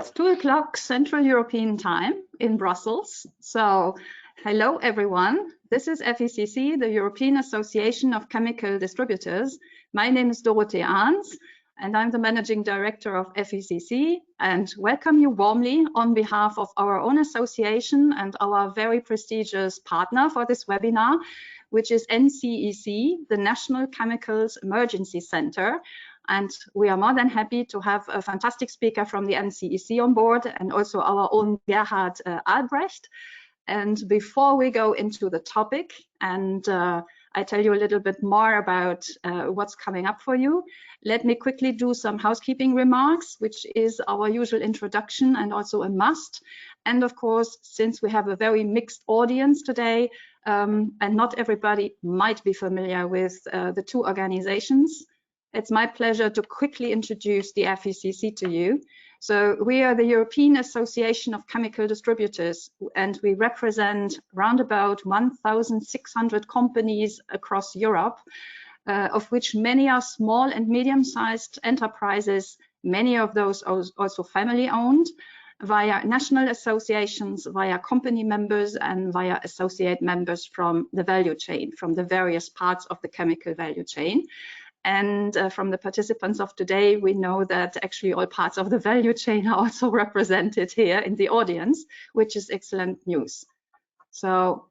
It's 2 o'clock Central European Time in Brussels. So, hello everyone. This is FECC, the European Association of Chemical Distributors. My name is Dorothee Arns, and I'm the Managing Director of FECC, and welcome you warmly on behalf of our own association and our very prestigious partner for this webinar, which is NCEC, the National Chemicals Emergency Center. And we are more than happy to have a fantastic speaker from the NCEC on board, and also our own Gerhard Albrecht. And before we go into the topic, and I tell you a little bit more about what's coming up for you, let me quickly do some housekeeping remarks, which is our usual introduction and also a must. And of course, since we have a very mixed audience today, and not everybody might be familiar with the two organizations, it's my pleasure to quickly introduce the FECC to you. So we are the European Association of Chemical Distributors, and we represent around about 1,600 companies across Europe, of which many are small and medium-sized enterprises, many of those also family-owned, via national associations, via company members, and via associate members from the value chain, from the various parts of the chemical value chain. And from the participants of today, we know that actually all parts of the value chain are also represented here in the audience, which is excellent news. So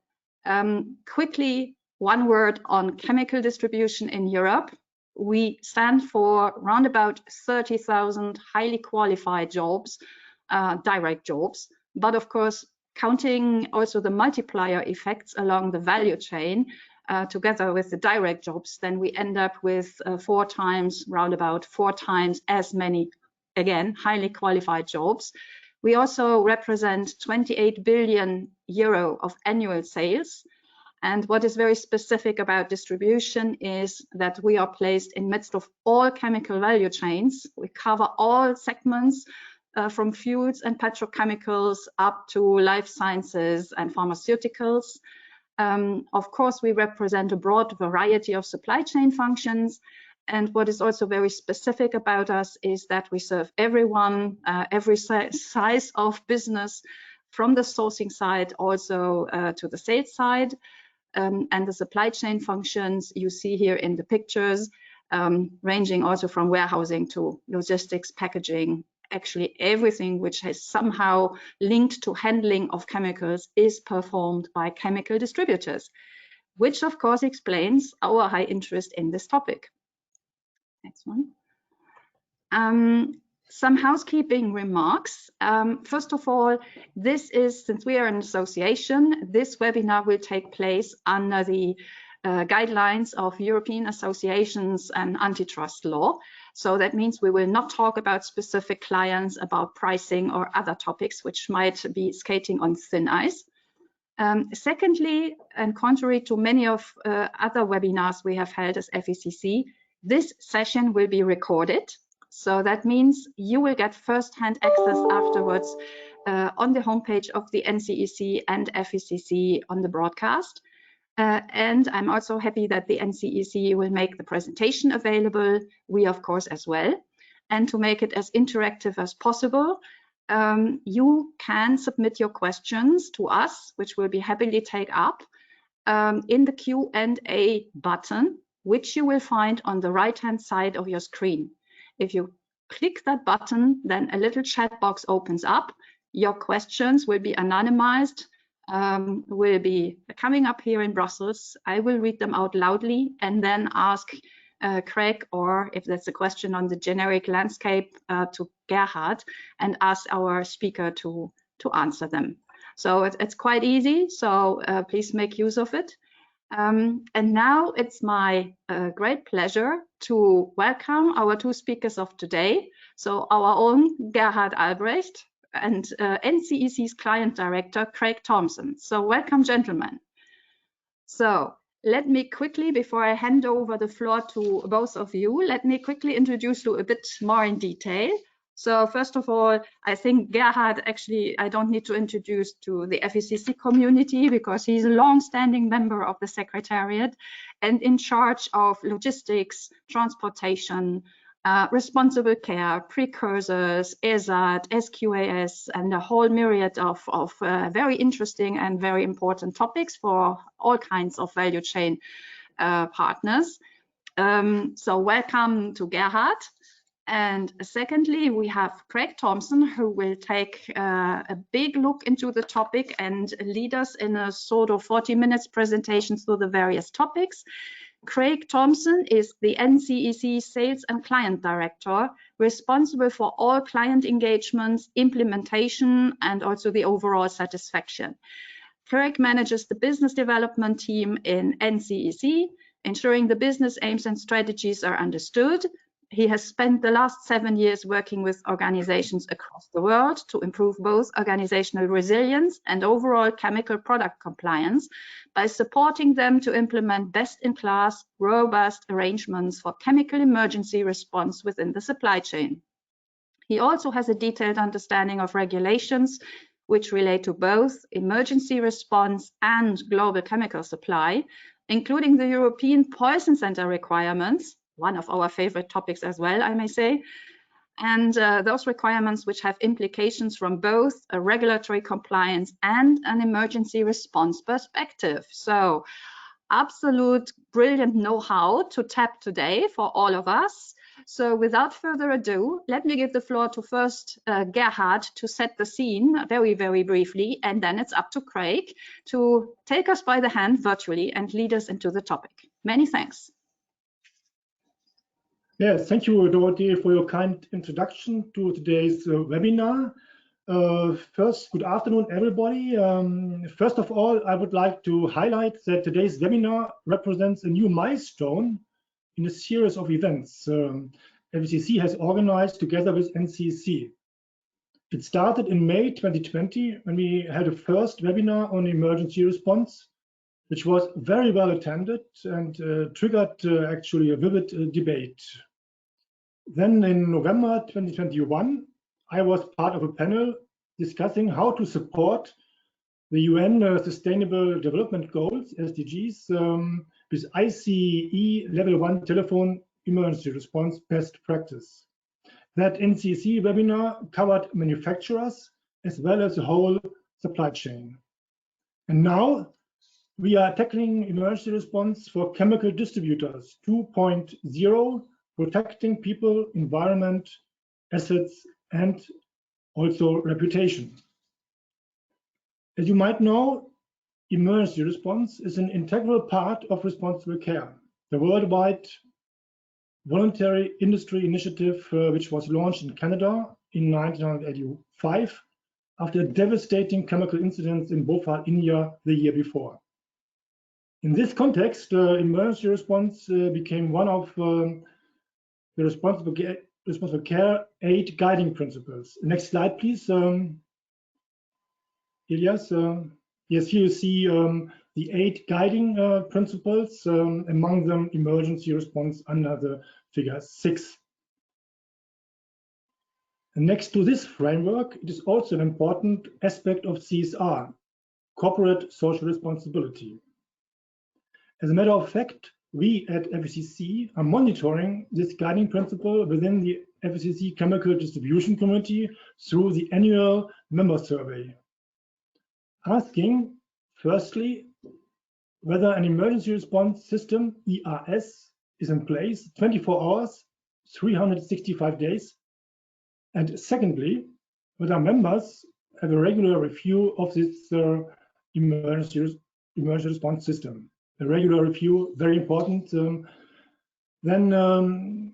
quickly, one word on chemical distribution in Europe. We stand for around about 30,000 highly qualified jobs, direct jobs, but of course, counting also the multiplier effects along the value chain, together with the direct jobs, then we end up with round about four times as many, again, highly qualified jobs. We also represent 28 billion euro of annual sales. And what is very specific about distribution is that we are placed in midst of all chemical value chains. We cover all segments from fuels and petrochemicals up to life sciences and pharmaceuticals. Of course, we represent a broad variety of supply chain functions. And what is also very specific about us is that we serve everyone, every size of business, from the sourcing side also to the sales side. And the supply chain functions you see here in the pictures, ranging also from warehousing to logistics, packaging. Actually, everything which is somehow linked to handling of chemicals is performed by chemical distributors, which of course explains our high interest in this topic. Next one. Some housekeeping remarks. First of all, this is, since we are an association, this webinar will take place under the guidelines of European associations and antitrust law. So that means we will not talk about specific clients, about pricing or other topics which might be skating on thin ice. Secondly, and contrary to many of other webinars we have held as FECC, this session will be recorded. So that means you will get first-hand access afterwards on the homepage of the NCEC and FECC on the broadcast. And I'm also happy that the NCEC will make the presentation available, we of course as well. And to make it as interactive as possible, you can submit your questions to us, which will be happily taken up in the Q&A button, which you will find on the right-hand side of your screen. If you click that button, then a little chat box opens up. Your questions will be anonymized, will be coming up here in Brussels. I will read them out loudly and then ask Craig, or if that's a question on the generic landscape, to Gerhard, and ask our speaker to answer them. So it's quite easy, so please make use of it. And now it's my great pleasure to welcome our two speakers of today. So our own Gerhard Albrecht and NCEC's Client Director, Craig Thompson. So welcome, gentlemen. So let me quickly, before I hand over the floor to both of you, let me quickly introduce you a bit more in detail. So first of all, I think Gerhard, actually, I don't need to introduce to the FECC community because he's a long-standing member of the Secretariat and in charge of logistics, transportation, responsible care, precursors, ESAT, SQAS, and a whole myriad of very interesting and very important topics for all kinds of value chain partners. So welcome to Gerhard. And secondly, we have Craig Thompson, who will take a big look into the topic and lead us in a sort of 40 minutes presentation through the various topics. Craig Thompson is the NCEC Sales and Client Director, responsible for all client engagements, implementation, and also the overall satisfaction. Craig manages the business development team in NCEC, ensuring the business aims and strategies are understood. He has spent the last 7 years working with organizations across the world to improve both organizational resilience and overall chemical product compliance by supporting them to implement best-in-class, robust arrangements for chemical emergency response within the supply chain. He also has a detailed understanding of regulations which relate to both emergency response and global chemical supply, including the European Poison Center requirements, one of our favorite topics as well, I may say, and those requirements which have implications from both a regulatory compliance and an emergency response perspective. So absolute brilliant know-how to tap today for all of us. So without further ado, let me give the floor to first Gerhard to set the scene very, very briefly, and then it's up to Craig to take us by the hand virtually and lead us into the topic. Many thanks. Yes, thank you, Dorothy, for your kind introduction to today's webinar. First, good afternoon, everybody. First of all, I would like to highlight that today's webinar represents a new milestone in a series of events FECC has organized together with NCEC. It started in May 2020 when we had a first webinar on emergency response, which was very well attended and triggered actually a vivid debate. Then in November 2021, I was part of a panel discussing how to support the UN Sustainable Development Goals, SDGs, with ICE Level 1 telephone emergency response best practice. That NCEC webinar covered manufacturers as well as the whole supply chain. And now we are tackling emergency response for chemical distributors 2.0, protecting people, environment, assets, and also reputation. As you might know, emergency response is an integral part of responsible care, the worldwide voluntary industry initiative which was launched in Canada in 1985 after devastating chemical incidents in Bhopal, India the year before. In this context, emergency response became one of the responsible care 8 guiding principles. Next slide, please. Elias. Yes, here you see the 8 guiding principles, among them emergency response under the figure 6. And next to this framework, it is also an important aspect of CSR, corporate social responsibility. As a matter of fact, we at FECC are monitoring this guiding principle within the FECC Chemical Distribution Committee through the annual member survey, asking, firstly, whether an emergency response system, ERS, is in place 24 hours, 365 days, and secondly, whether members have a regular review of this emergency response system. A regular review, very important. Then,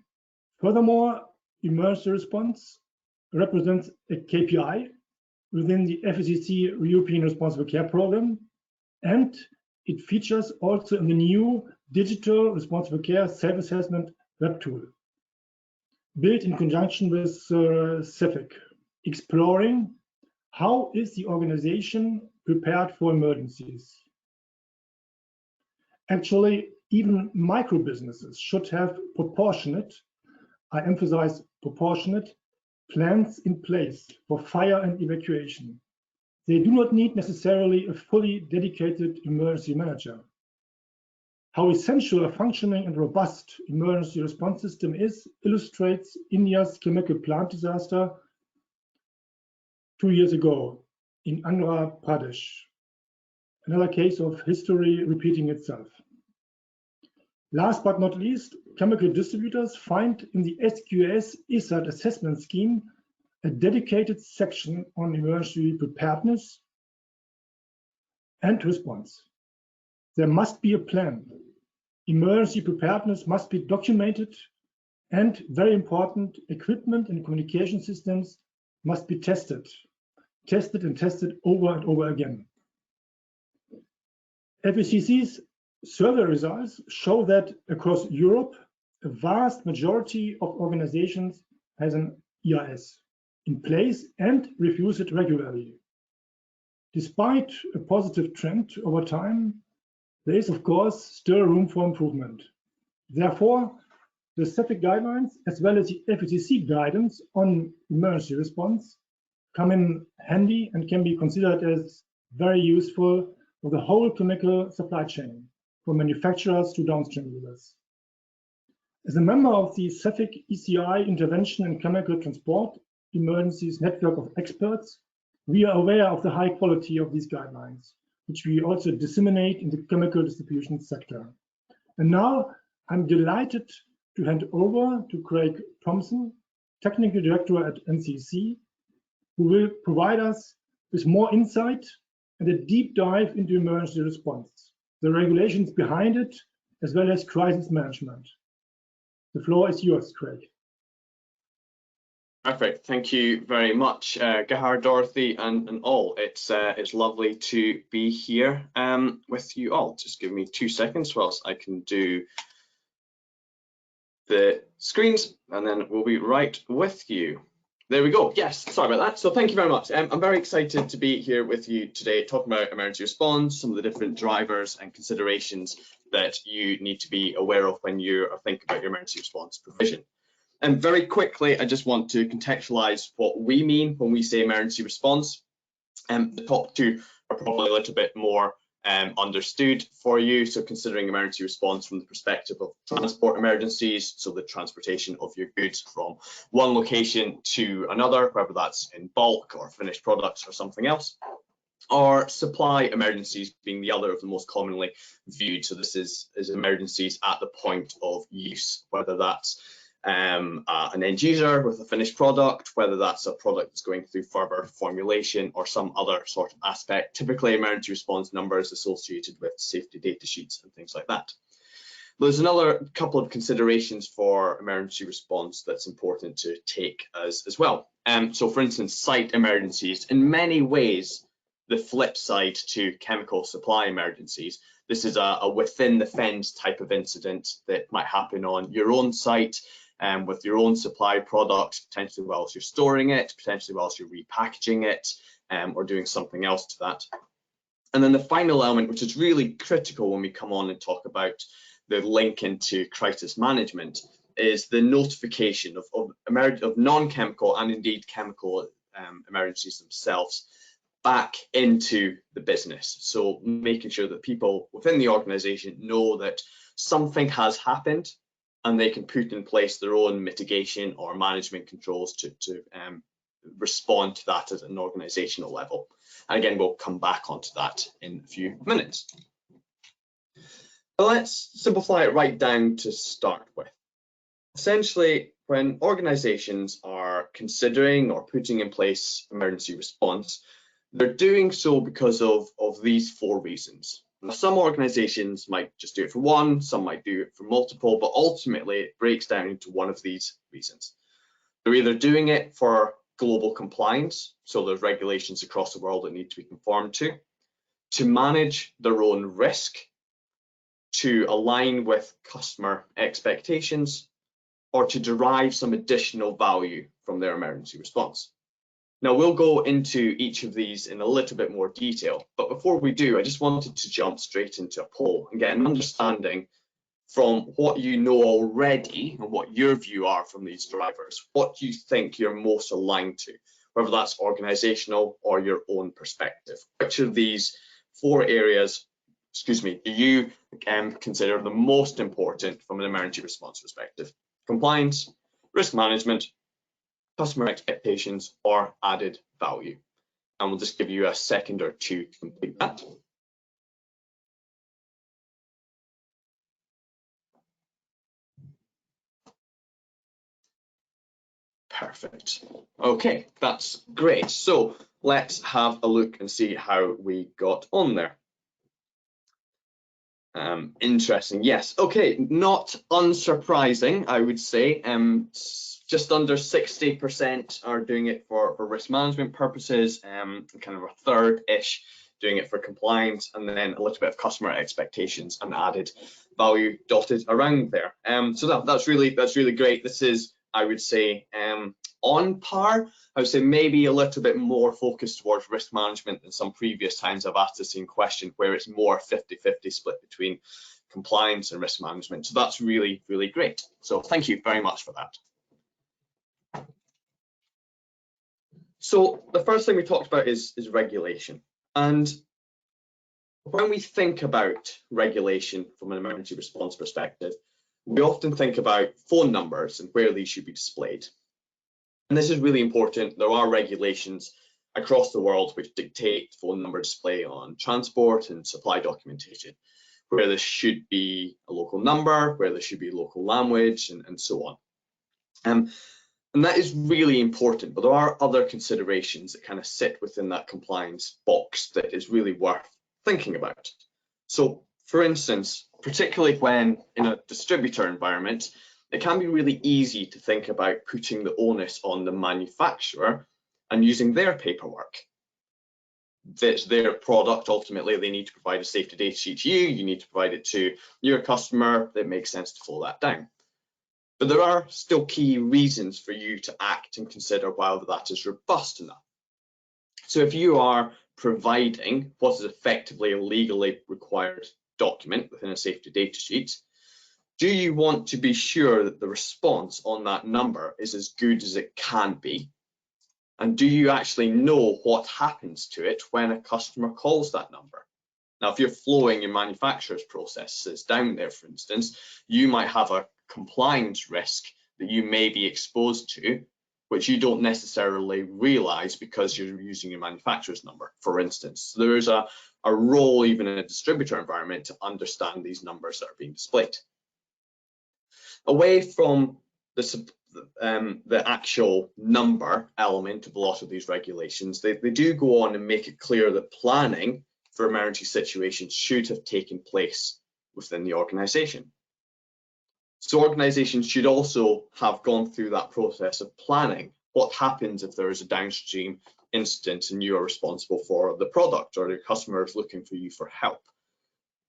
furthermore, emergency response represents a KPI within the FECC European Responsible Care Program, and it features also in the new digital responsible care self-assessment web tool, built in conjunction with Fecc, exploring how is the organization prepared for emergencies. Actually, even micro businesses should have proportionate, I emphasize proportionate, plans in place for fire and evacuation. They do not need necessarily a fully dedicated emergency manager. How essential a functioning and robust emergency response system is illustrates India's chemical plant disaster 2 years ago in Andhra Pradesh. Another case of history repeating itself. Last but not least, chemical distributors find in the SQS ISAT assessment scheme a dedicated section on emergency preparedness and response. There must be a plan. Emergency preparedness must be documented, and very important, equipment and communication systems must be tested and tested over and over again. FECC's survey results show that across Europe, a vast majority of organizations has an ERS in place and reviews it regularly. Despite a positive trend over time, there is of course still room for improvement. Therefore, the CEFIC guidelines as well as the FECC guidance on emergency response come in handy and can be considered as very useful for the whole chemical supply chain, from manufacturers to downstream users. As a member of the CEFIC ECI Intervention and Chemical Transport Emergencies Network of Experts, we are aware of the high quality of these guidelines, which we also disseminate in the chemical distribution sector. And now I'm delighted to hand over to Craig Thompson, Technical Director at NCC, who will provide us with more insight and a deep dive into emergency response, the regulations behind it, as well as crisis management. The floor is yours, Craig. Perfect. Thank you very much, Gerhard, Dorothy, and all. It's lovely to be here with you all. Just give me 2 seconds whilst I can do the screens, and then we'll be right with you. There we go. Yes, sorry about that. So thank you very much. I'm very excited to be here with you today, talking about emergency response, some of the different drivers and considerations that you need to be aware of when you are thinking about your emergency response provision. And very quickly, I just want to contextualize what we mean when we say emergency response. The top two are probably a little bit more understood for you. So considering emergency response from the perspective of transport emergencies, so the transportation of your goods from one location to another, whether that's in bulk or finished products or something else, or supply emergencies being the other of the most commonly viewed. So this is emergencies at the point of use, whether that's an end user with a finished product, whether that's a product that's going through further formulation or some other sort of aspect, typically emergency response numbers associated with safety data sheets and things like that. There's another couple of considerations for emergency response that's important to take as well. So for instance, site emergencies, in many ways, the flip side to chemical supply emergencies. This is a within the fence type of incident that might happen on your own site, with your own supply product, potentially whilst you're storing it, potentially whilst you're repackaging it, or doing something else to that. And then the final element, which is really critical when we come on and talk about the link into crisis management, is the notification of non-chemical and indeed chemical emergencies themselves back into the business. So making sure that people within the organization know that something has happened, and they can put in place their own mitigation or management controls to respond to that at an organizational level. And again, we'll come back onto that in a few minutes. But let's simplify it right down to start with. Essentially, when organizations are considering or putting in place emergency response, they're doing so because of these 4 reasons. Now, some organizations might just do it for one, some might do it for multiple, but ultimately it breaks down into one of these reasons. They're either doing it for global compliance, so there's regulations across the world that need to be conformed to manage their own risk, to align with customer expectations, or to derive some additional value from their emergency response. Now, we'll go into each of these in a little bit more detail, but before we do, I just wanted to jump straight into a poll and get an understanding from what you know already and what your view are from these drivers, what you think you're most aligned to, whether that's organizational or your own perspective. Which of these 4 areas do you consider the most important from an emergency response perspective? Compliance, risk management, customer expectations, or added value? And we'll just give you a second or two to complete that. Perfect. Okay, that's great. So let's have a look and see how we got on there. Interesting. Yes. Okay. Not unsurprising, I would say. Just under 60% are doing it for risk management purposes, kind of a third-ish doing it for compliance, and then a little bit of customer expectations and added value dotted around there. So that's really great. This is, I would say, on par. I would say maybe a little bit more focused towards risk management than some previous times I've asked the same question, where it's more 50-50 split between compliance and risk management. So that's really great. So thank you very much for that. So the first thing we talked about is regulation. And when we think about regulation from an emergency response perspective, we often think about phone numbers and where these should be displayed. And this is really important. There are regulations across the world which dictate phone number display on transport and supply documentation, where there should be a local number, where there should be local language, and so on. And that is really important, but there are other considerations that kind of sit within that compliance box that is really worth thinking about. So, for instance, particularly when in a distributor environment, it can be really easy to think about putting the onus on the manufacturer and using their paperwork. That's their product. Ultimately, they need to provide a safety data sheet to you. You need to provide it to your customer. It makes sense to follow that down. But there are still key reasons for you to act and consider whether that is robust enough. So if you are providing what is effectively a legally required document within a safety data sheet, do you want to be sure that the response on that number is as good as it can be? And do you actually know what happens to it when a customer calls that number? Now, if you're flowing your manufacturer's processes down there, for instance, you might have a compliance risk that you may be exposed to, which you don't necessarily realize because you're using your manufacturer's number, for instance. So there is a role, even in a distributor environment, to understand these numbers that are being displayed. Away from the actual number element of a lot of these regulations, they do go on and make it clear that planning for emergency situations should have taken place within the organization. So organizations should also have gone through that process of planning. What happens if there is a downstream incident and you are responsible for the product, or the customer is looking for you for help?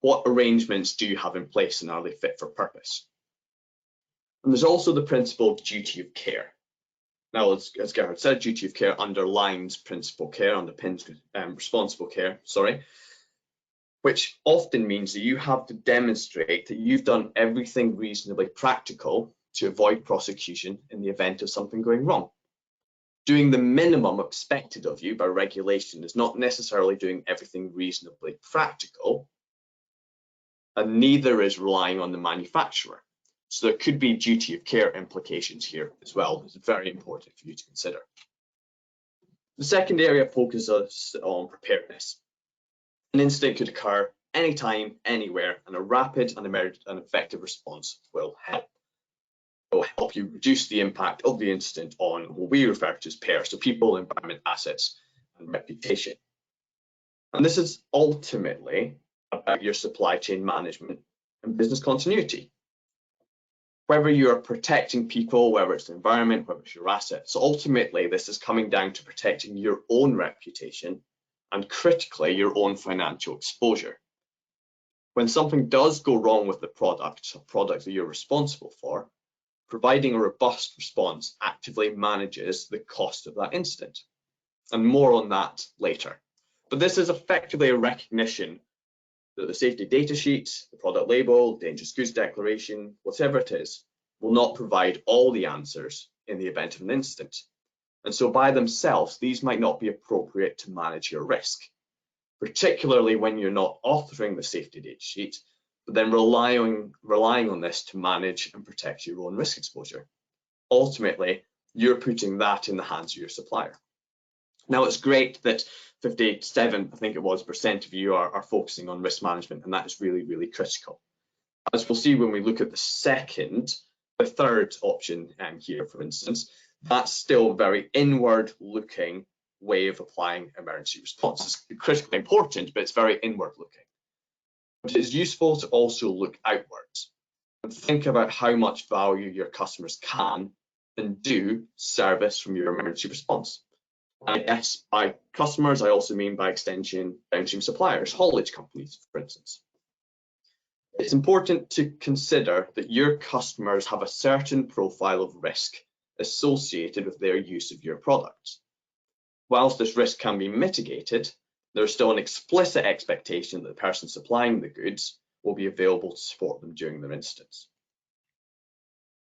What arrangements do you have in place, and are they fit for purpose? And there's also the principle of duty of care. Now, as Gerhard said, duty of care underlines principal care, underpins responsible care, which often means that you have to demonstrate that you've done everything reasonably practical to avoid prosecution in the event of something going wrong. Doing the minimum expected of you by regulation is not necessarily doing everything reasonably practical, and neither is relying on the manufacturer. So there could be duty of care implications here as well. It's very important for you to consider. The second area focuses on preparedness. An incident could occur anytime, anywhere, and a rapid and effective response will help. It will help you reduce the impact of the incident on what we refer to as PAIR, so people, environment, assets, and reputation. And this is ultimately about your supply chain management and business continuity. Whether you're protecting people, whether it's the environment, whether it's your assets, ultimately this is coming down to protecting your own reputation and critically your own financial exposure. When something does go wrong with the product that you're responsible for, providing a robust response actively manages the cost of that incident. And more on that later. But this is effectively a recognition that the safety data sheet, the product label, dangerous goods declaration, whatever it is, will not provide all the answers in the event of an incident. And so by themselves, these might not be appropriate to manage your risk. particularly when you're not authoring the safety data sheet, but then relying on this to manage and protect your own risk exposure. Ultimately, you're putting that in the hands of your supplier. Now, it's great that 57%, I think it was, of you are focusing on risk management, and that is really, really critical. As we'll see when we look at the third option here, for instance, that's still a very inward-looking way of applying emergency response. It's critically important, but it's very inward-looking. But it is useful to also look outwards and think about how much value your customers can and do service from your emergency response. And I guess by customers, I also mean by extension downstream suppliers, haulage companies, for instance. It's important to consider that your customers have a certain profile of risk associated with their use of your products. Whilst this risk can be mitigated, there's still an explicit expectation that the person supplying the goods will be available to support them during their instance.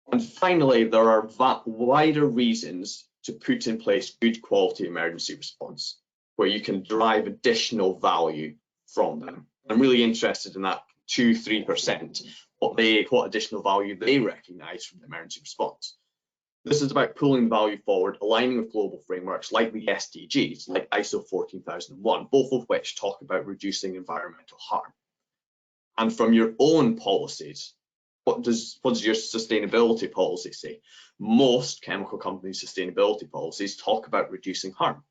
And finally, there are wider reasons to put in place good quality emergency response, where you can derive additional value from them. I'm really interested in that 2-3%, what additional value they recognise from the emergency response. This is about pulling value forward, aligning with global frameworks like the SDGs, like ISO 14001, both of which talk about reducing environmental harm. And from your own policies, what does your sustainability policy say? Most chemical companies' sustainability policies talk about reducing harm.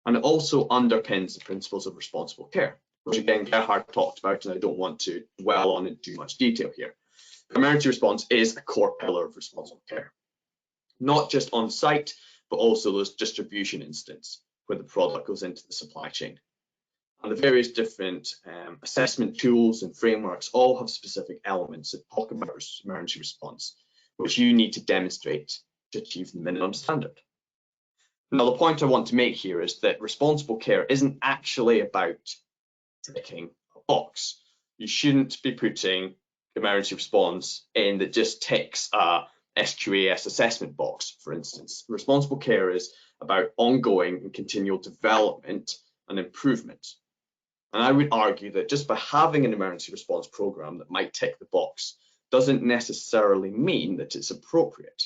And it also underpins the principles of responsible care, which again Gerhard talked about, and I don't want to dwell on in too much detail here. Emergency response is a core pillar of responsible care, not just on site, but also those distribution instances where the product goes into the supply chain. And the various different assessment tools and frameworks all have specific elements that talk about emergency response, which you need to demonstrate to achieve the minimum standard. Now, the point I want to make here is that responsible care isn't actually about ticking a box. You shouldn't be putting emergency response in that just ticks a SQAS assessment box, for instance. Responsible care is about ongoing and continual development and improvement. And I would argue that just by having an emergency response program that might tick the box doesn't necessarily mean that it's appropriate.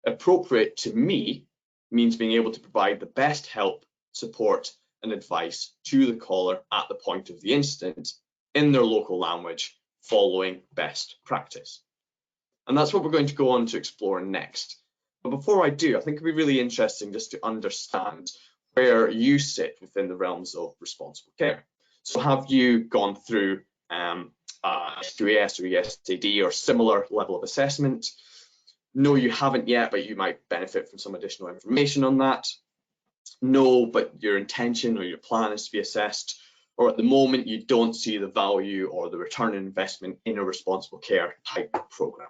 Appropriate to me means being able to provide the best help, support, and advice to the caller at the point of the incident in their local language, following best practice. And that's what we're going to go on to explore next. But before I do, I think it'd be really interesting just to understand where you sit within the realms of responsible care. So have you gone through SQAS or ESAD or similar level of assessment? No, you haven't yet, but you might benefit from some additional information on that. No, but your intention or your plan is to be assessed, or at the moment you don't see the value or the return on investment in a responsible care type program.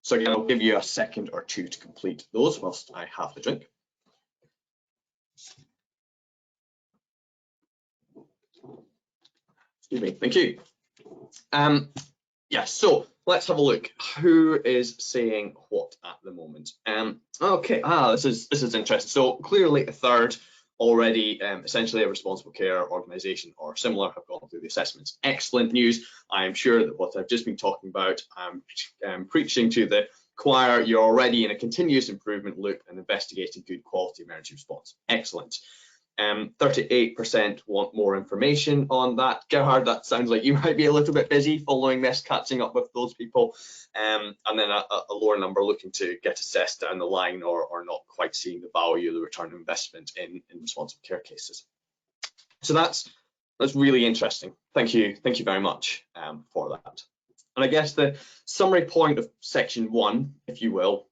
So again, I'll give you a second or two to complete those whilst I have the drink. Excuse me, thank you. Yeah, so let's have a look. Who is saying what at the moment? Okay, this is interesting. So clearly a third already essentially a responsible care organisation or similar have gone through the assessments. Excellent news. I am sure that what I've just been talking about, I'm preaching to the choir. You're already in a continuous improvement loop and investigating good quality emergency response. Excellent. 38% want more information on that. Gerhard, that sounds like you might be a little bit busy following this, catching up with those people. And then a lower number looking to get assessed down the line or not quite seeing the value of the return on investment in responsible care cases. So that's really interesting. Thank you very much for that. And I guess the summary point of section 1, if you will,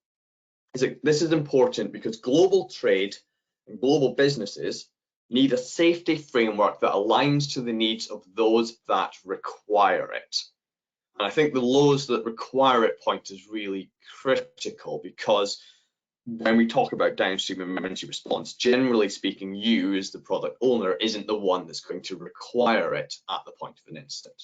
is that this is important because global trade and global businesses need a safety framework that aligns to the needs of those that require it. And I think the those that require it point is really critical, because when we talk about downstream emergency response, generally speaking, you as the product owner isn't the one that's going to require it at the point of an incident.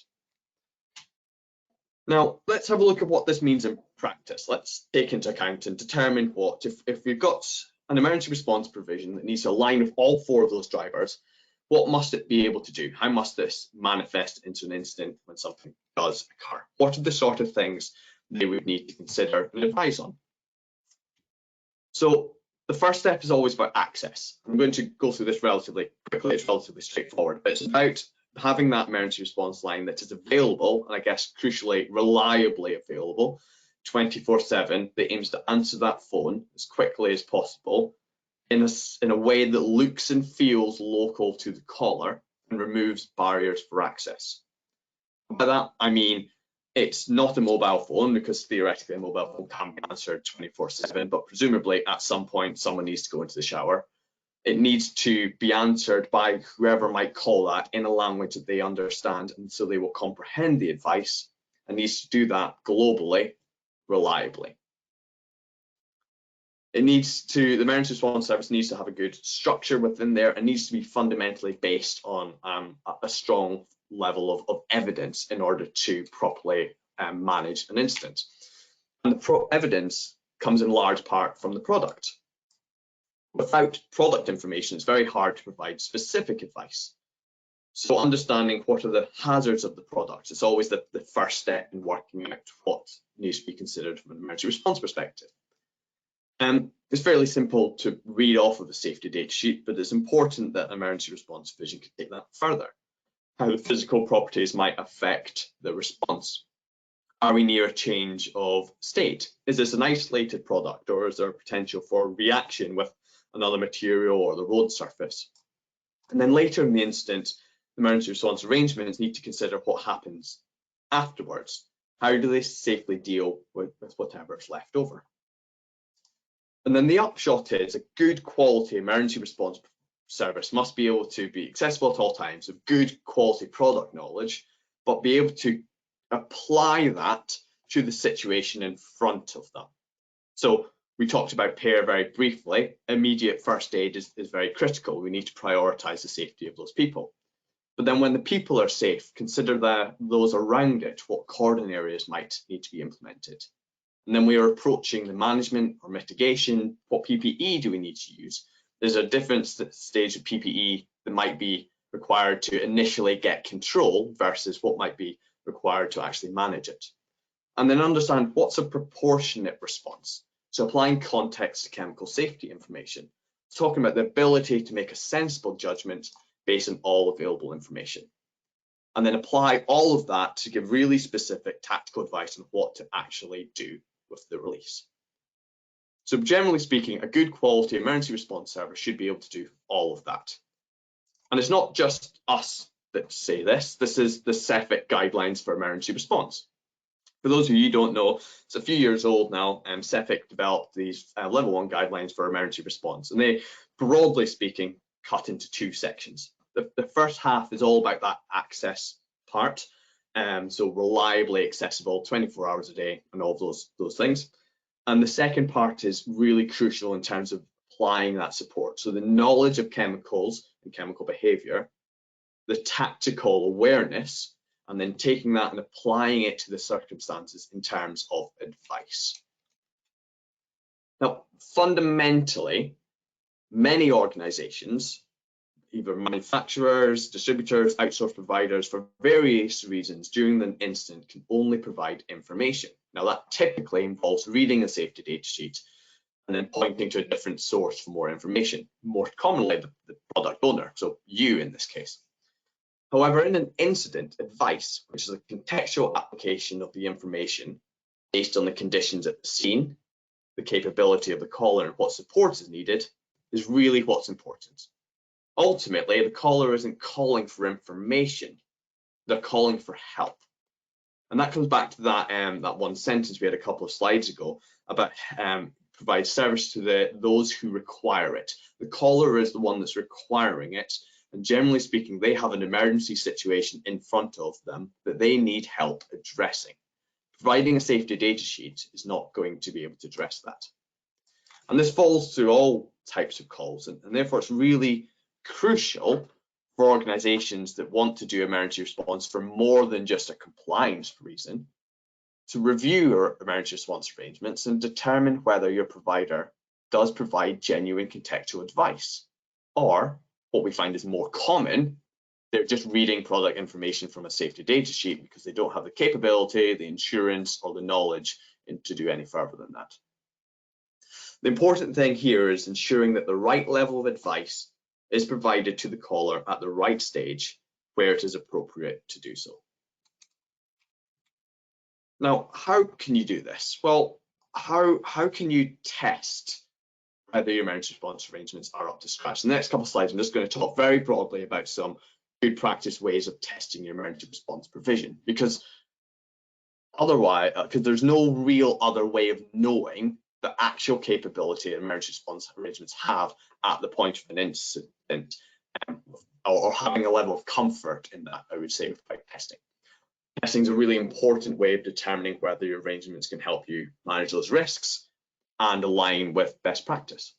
Now, let's have a look at what this means in practice. Let's take into account and determine what, if we've got an emergency response provision that needs to align with all 4 of those drivers, What must it be able to do? How must this manifest into an incident when something does occur? What are the sort of things they would need to consider and advise on? So the first step is always about access. I'm going to go through this relatively quickly. It's relatively straightforward, but it's about having that emergency response line that is available, and I guess crucially, reliably available 24/7, that aims to answer that phone as quickly as possible in a way that looks and feels local to the caller and removes barriers for access. By that, I mean it's not a mobile phone, because theoretically a mobile phone can be answered 24/7, but presumably at some point someone needs to go into the shower. It needs to be answered by whoever might call that in a language that they understand, and so they will comprehend the advice, and needs to do that globally, reliably. The emergency response service needs to have a good structure within there, and needs to be fundamentally based on a strong level of evidence in order to properly manage an incident. And the evidence comes in large part from the product. Without product information, it's very hard to provide specific advice. So understanding what are the hazards of the product is always the first step in working out what needs to be considered from an emergency response perspective. It's fairly simple to read off of the safety data sheet, but it's important that emergency response division can take that further. How the physical properties might affect the response. Are we near a change of state? Is this an isolated product, or is there potential for reaction with another material or the road surface? And then later in the incident, emergency response arrangements need to consider what happens afterwards. How do they safely deal with whatever is left over? And then the upshot is a good quality emergency response service must be able to be accessible at all times, of good quality product knowledge, but be able to apply that to the situation in front of them. So we talked about PAIR very briefly. Immediate first aid is very critical. We need to prioritize the safety of those people. But then when the people are safe, consider those around it, what cordon areas might need to be implemented. And then we are approaching the management or mitigation. What PPE do we need to use? There's a different stage of PPE that might be required to initially get control versus what might be required to actually manage it. And then understand what's a proportionate response. So applying context to chemical safety information, talking about the ability to make a sensible judgment based on all available information. And then apply all of that to give really specific tactical advice on what to actually do with the release. So generally speaking, a good quality emergency response service should be able to do all of that. And it's not just us that say this. This is the Fecc guidelines for emergency response. For those of you who don't know, it's a few years old now, and Fecc developed these level 1 guidelines for emergency response, and they, broadly speaking, cut into 2 sections. The first half is all about that access part, so reliably accessible 24 hours a day and all those things. And the second part is really crucial in terms of applying that support. So the knowledge of chemicals and chemical behavior, the tactical awareness, and then taking that and applying it to the circumstances in terms of advice. Now, fundamentally, many organizations, either manufacturers, distributors, outsourced providers, for various reasons during an incident can only provide information. Now that typically involves reading a safety data sheet and then pointing to a different source for more information, more commonly the product owner, so you in this case. However, in an incident, advice, which is a contextual application of the information based on the conditions at the scene, the capability of the caller and what support is needed, is really what's important. Ultimately, the caller isn't calling for information, they're calling for help. And that comes back to that one sentence we had a couple of slides ago about provide service to those who require it. The caller is the one that's requiring it, and generally speaking, they have an emergency situation in front of them that they need help addressing. Providing a safety data sheet is not going to be able to address that. And this falls through all types of calls, and therefore it's really crucial for organizations that want to do emergency response for more than just a compliance reason to review your emergency response arrangements and determine whether your provider does provide genuine contextual advice, or what we find is more common, they're just reading product information from a safety data sheet because they don't have the capability, the insurance, or the knowledge to do any further than that. The important thing here is ensuring that the right level of advice is provided to the caller at the right stage where it is appropriate to do so. Now, how can you do this? Well, how can you test whether your emergency response arrangements are up to scratch? In the next couple of slides, I'm just going to talk very broadly about some good practice ways of testing your emergency response provision, because otherwise, there's no real other way of knowing the actual capability emergency response arrangements have at the point of an incident, or having a level of comfort in that, I would say, without testing. Testing is a really important way of determining whether your arrangements can help you manage those risks and align with best practice.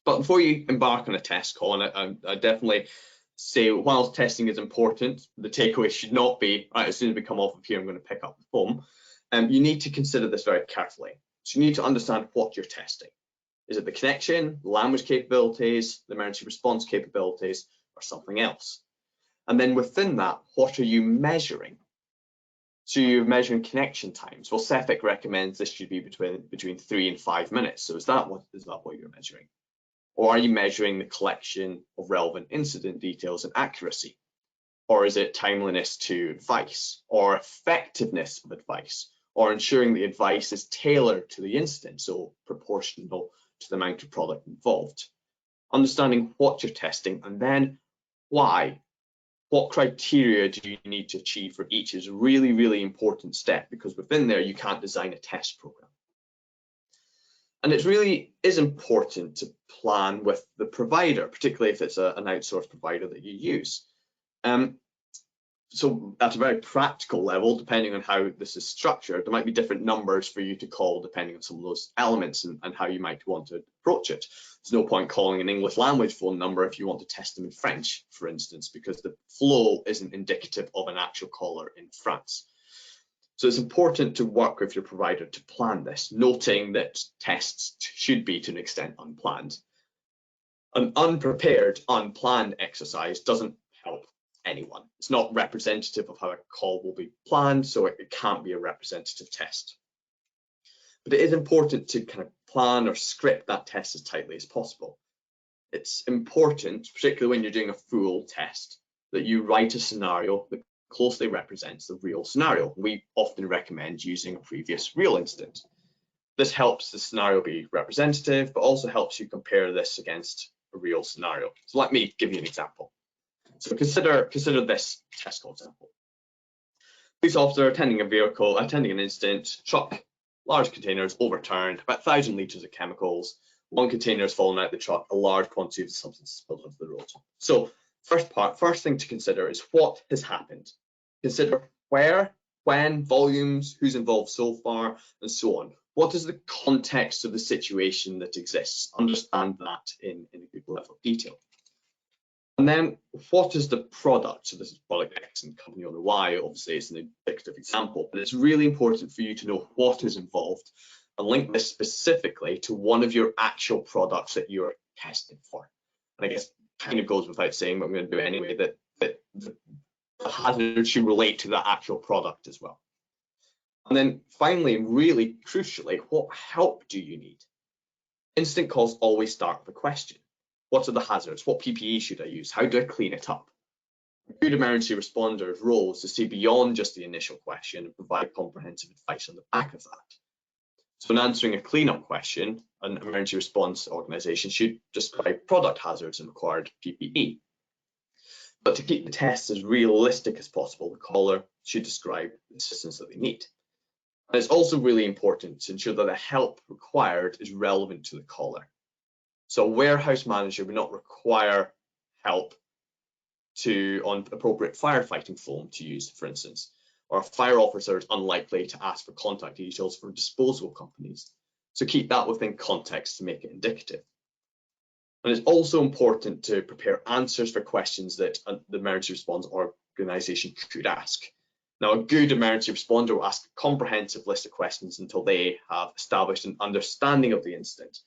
But before you embark on a test call, and I definitely say whilst testing is important, the takeaway should not be, right, as soon as we come off of here, I'm going to pick up the phone. You need to consider this very carefully. So you need to understand what you're testing. Is it the connection, language capabilities, the emergency response capabilities, or something else? And then within that, what are you measuring? So you're measuring connection times. Well, Fecc recommends this should be between 3 and 5 minutes. So is that what you're measuring? Or are you measuring the collection of relevant incident details and accuracy? Or is it timeliness to advice, or effectiveness of advice, or ensuring the advice is tailored to the incident, so proportional to the amount of product involved? Understanding what you're testing and then why. What criteria do you need to achieve for each is a really, really important step, because within there you can't design a test program. And it really is important to plan with the provider, particularly if it's an outsourced provider that you use. So at a very practical level, depending on how this is structured, there might be different numbers for you to call depending on some of those elements and how you might want to approach it. There's no point calling an English language phone number if you want to test them in French, for instance, because the flow isn't indicative of an actual caller in France. So it's important to work with your provider to plan this, noting that tests should be to an extent unplanned. An unprepared, unplanned exercise doesn't help anyone. It's not representative of how a call will be planned, so it can't be a representative test. But it is important to kind of plan or script that test as tightly as possible. It's important, particularly when you're doing a full test, that you write a scenario that closely represents the real scenario. We often recommend using a previous real incident. This helps the scenario be representative, but also helps you compare this against a real scenario. So let me give you an example. So consider this test call example. Police officer attending an incident, truck, large containers overturned, about 1,000 litres of chemicals, one container has fallen out the truck, a large quantity of substance spilled onto the road. So first thing to consider is what has happened. Consider where, when, volumes, who's involved so far, and so on. What is the context of the situation that exists? Understand that in a good level of detail. And then what is the product? So this is product X and company owner Y. Obviously, it's an indicative example, but it's really important for you to know what is involved and link this specifically to one of your actual products that you're testing for. And I guess kind of goes without saying, but I'm going to do it anyway, that the hazard should relate to that actual product as well. And then finally, and really crucially, what help do you need? Incident calls always start with a question. What are the hazards? What PPE should I use? How do I clean it up? A good emergency responder's role is to see beyond just the initial question and provide comprehensive advice on the back of that. So in answering a cleanup question, an emergency response organisation should describe product hazards and required PPE. But to keep the test as realistic as possible, the caller should describe the assistance that they need. And it's also really important to ensure that the help required is relevant to the caller. So a warehouse manager would not require help on appropriate firefighting foam to use, for instance, or a fire officer is unlikely to ask for contact details for disposal companies. So keep that within context to make it indicative. And it's also important to prepare answers for questions that the emergency response organisation could ask. Now, a good emergency responder will ask a comprehensive list of questions until they have established an understanding of the incident.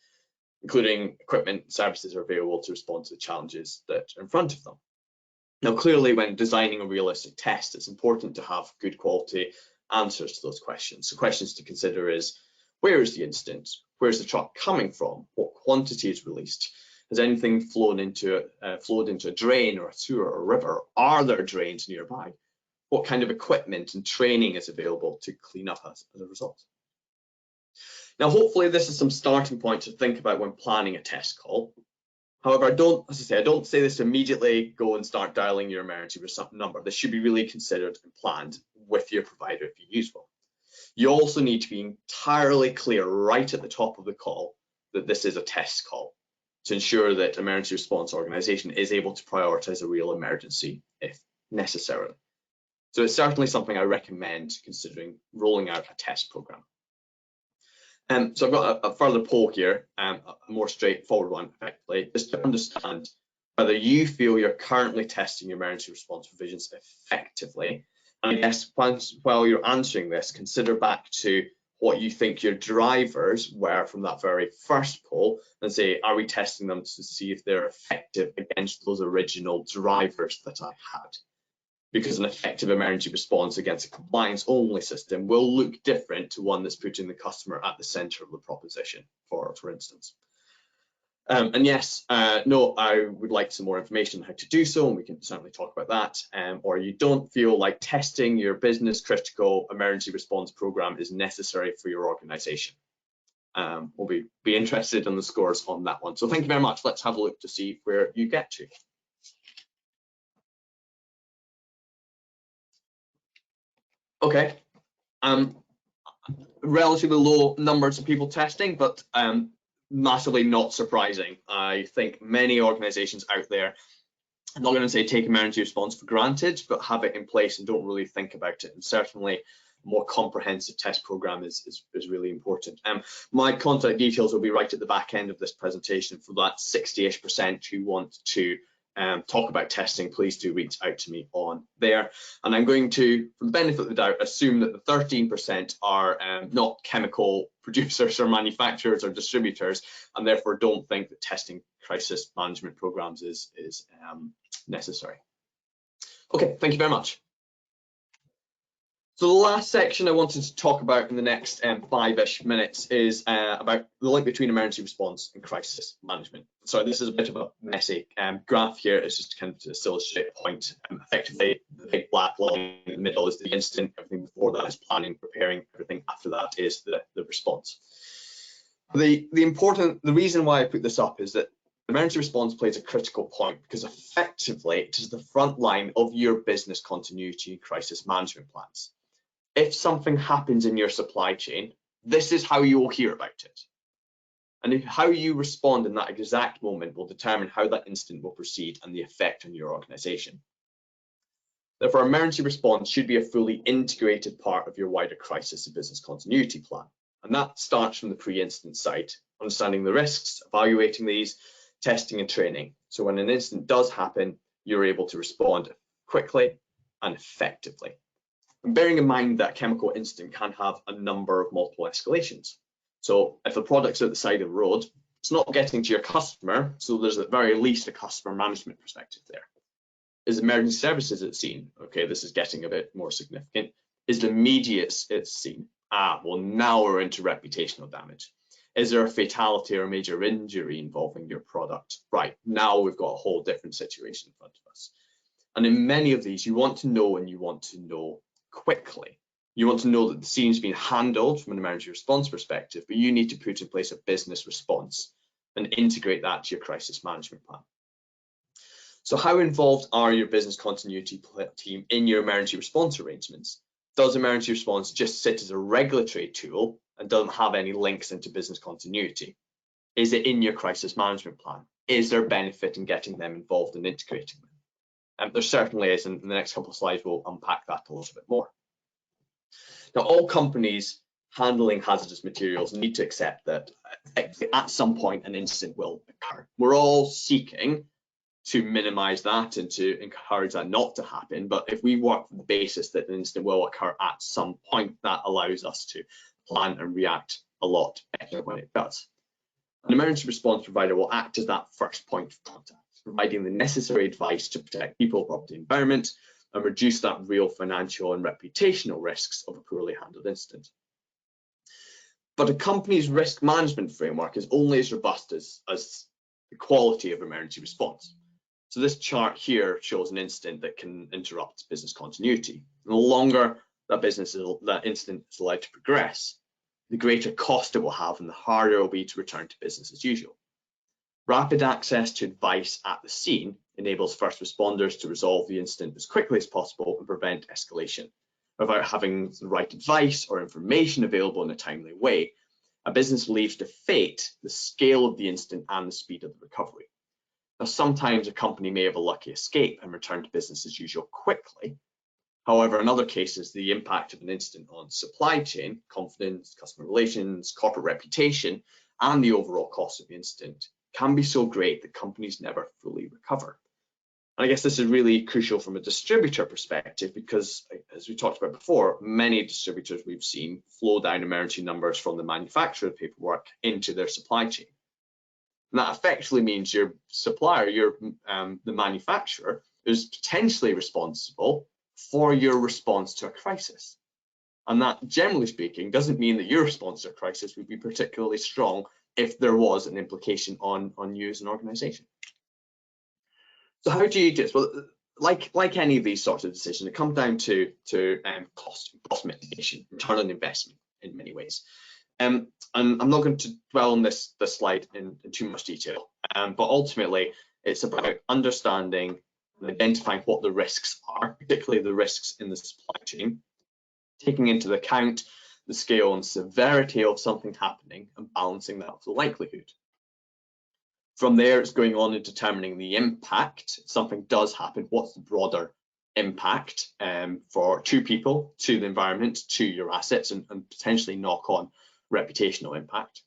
including equipment and services are available to respond to the challenges that are in front of them. Now, clearly, when designing a realistic test, it's important to have good quality answers to those questions. So questions to consider is, where is the incident? Where's the truck coming from? What quantity is released? Has anything flowed into a drain or a sewer or a river? Are there drains nearby? What kind of equipment and training is available to clean up as a result? Now, hopefully this is some starting points to think about when planning a test call. However, I don't say this immediately go and start dialing your emergency number. This should be really considered and planned with your provider if you use one. You also need to be entirely clear right at the top of the call that this is a test call to ensure that emergency response organization is able to prioritize a real emergency if necessary. So it's certainly something I recommend considering rolling out a test program. So I've got a further poll here, a more straightforward one, effectively, just to understand whether you feel you're currently testing your emergency response provisions effectively. And I guess while you're answering this, consider back to what you think your drivers were from that very first poll and say, are we testing them to see if they're effective against those original drivers that I had? Because an effective emergency response against a compliance-only system will look different to one that's putting the customer at the center of the proposition, for instance. And yes, no, I would like some more information on how to do so, and we can certainly talk about that. Or you don't feel like testing your business critical emergency response program is necessary for your organization. We'll be interested in the scores on that one. So thank you very much. Let's have a look to see where you get to. Okay, relatively low numbers of people testing, but massively not surprising. I think many organizations out there, I'm not going to say take emergency response for granted, but have it in place and don't really think about it. And certainly a more comprehensive test program is really important. My contact details will be right at the back end of this presentation for that 60-ish% who want to talk about testing. Please do reach out to me on there. And I'm going to, for the benefit of the doubt, assume that the 13% are not chemical producers or manufacturers or distributors, and therefore don't think that testing crisis management programs is necessary. Okay, thank you very much. So the last section I wanted to talk about in the next 5-ish minutes is about the link between emergency response and crisis management. So this is a bit of a messy graph here. It's just kind of to illustrate a point. Effectively, the big black line in the middle is the incident. Everything before that is planning, preparing. Everything after that is the response. The reason why I put this up is that emergency response plays a critical point because effectively it is the front line of your business continuity and crisis management plans. If something happens in your supply chain, this is how you will hear about it. And how you respond in that exact moment will determine how that incident will proceed and the effect on your organization. Therefore, emergency response should be a fully integrated part of your wider crisis and business continuity plan. And that starts from the pre-incident side, understanding the risks, evaluating these, testing and training. So when an incident does happen, you're able to respond quickly and effectively. And bearing in mind that a chemical incident can have a number of multiple escalations. So if the product's at the side of the road, it's not getting to your customer, so there's at the very least a customer management perspective there. Is emergency services at scene? Okay, this is getting a bit more significant. Is the media at scene? Well, now we're into reputational damage. Is there a fatality or a major injury involving your product? Right, now we've got a whole different situation in front of us. And in many of these, you want to know, and you want to know quickly. You want to know that the scene's been handled from an emergency response perspective, but you need to put in place a business response and integrate that to your crisis management plan. So how involved are your business continuity team in your emergency response arrangements? Does emergency response just sit as a regulatory tool and doesn't have any links into business continuity? Is it in your crisis management plan? Is there benefit in getting them involved and integrating them? There certainly is, and in the next couple of slides we'll unpack that a little bit more. Now, all companies handling hazardous materials need to accept that at some point an incident will occur. We're all seeking to minimize that and to encourage that not to happen, but if we work from the basis that an incident will occur at some point, that allows us to plan and react a lot better when it does. An emergency response provider will act as that first point of contact, providing the necessary advice to protect people, property, and environment, and reduce that real financial and reputational risks of a poorly handled incident. But a company's risk management framework is only as robust as the quality of emergency response. So this chart here shows an incident that can interrupt business continuity. And the longer that incident is allowed to progress, the greater cost it will have and the harder it will be to return to business as usual. Rapid access to advice at the scene enables first responders to resolve the incident as quickly as possible and prevent escalation. Without having the right advice or information available in a timely way, a business leaves to fate the scale of the incident and the speed of the recovery. Now, sometimes a company may have a lucky escape and return to business as usual quickly. However, in other cases, the impact of an incident on supply chain, confidence, customer relations, corporate reputation, and the overall cost of the incident can be so great that companies never fully recover. And I guess this is really crucial from a distributor perspective because, as we talked about before, many distributors we've seen flow down emergency numbers from the manufacturer paperwork into their supply chain. And that effectively means your supplier, the manufacturer, is potentially responsible for your response to a crisis. And that, generally speaking, doesn't mean that your response to a crisis would be particularly strong if there was an implication on you as an organization. So how do you do this? Well, like any of these sorts of decisions, it comes down to cost mitigation, return on investment in many ways. And I'm not going to dwell on this slide in too much detail, but ultimately it's about understanding and identifying what the risks are, particularly the risks in the supply chain, taking into account the scale and severity of something happening and balancing that with the likelihood. From there, it's going on and determining the impact. If something does happen, what's the broader impact to people, to the environment, to your assets, and potentially knock on reputational impact.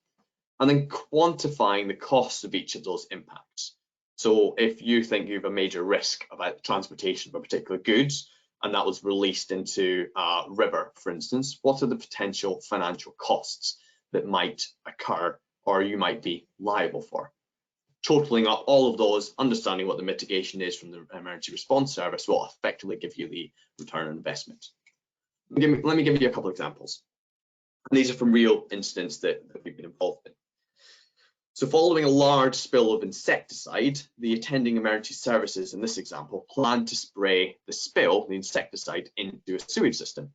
And then quantifying the cost of each of those impacts. So if you think you have a major risk about the transportation of a particular goods, and that was released into a river, for instance, what are the potential financial costs that might occur or you might be liable for? Totaling up all of those, understanding what the mitigation is from the emergency response service will effectively give you the return on investment. Let me give you a couple of examples. And these are from real incidents that we've been involved in. So following a large spill of insecticide, the attending emergency services in this example planned to spray the spill, the insecticide, into a sewage system.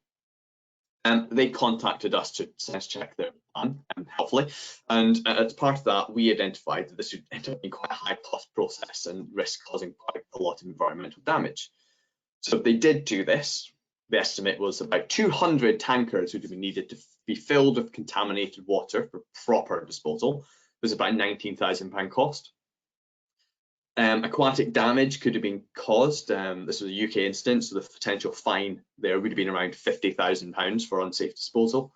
And they contacted us to sense check their plan, helpfully. And as part of that, we identified that this would end up being quite a high cost process and risk causing quite a lot of environmental damage. So they did do this. The estimate was about 200 tankers would have been needed to be filled with contaminated water for proper disposal. It was about £19,000 cost. Aquatic damage could have been caused. This was a UK incident, so the potential fine there would have been around £50,000 for unsafe disposal.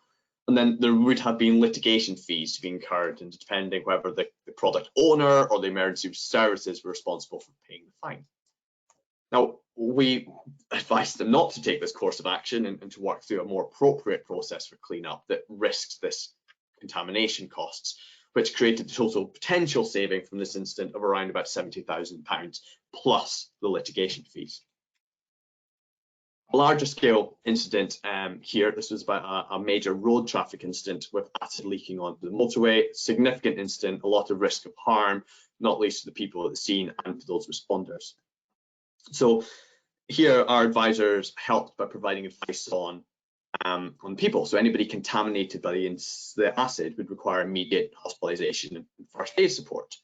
And then there would have been litigation fees to be incurred, and depending whether the product owner or the emergency services were responsible for paying the fine. Now, we advised them not to take this course of action and to work through a more appropriate process for cleanup that risks this contamination costs, which created the total potential saving from this incident of around about £70,000 plus the litigation fees. A larger scale incident here, this was about a major road traffic incident with acid leaking onto the motorway, significant incident, a lot of risk of harm, not least to the people at the scene and to those responders. So here our advisors helped by providing advice on people. So anybody contaminated by the acid would require immediate hospitalization and first aid support.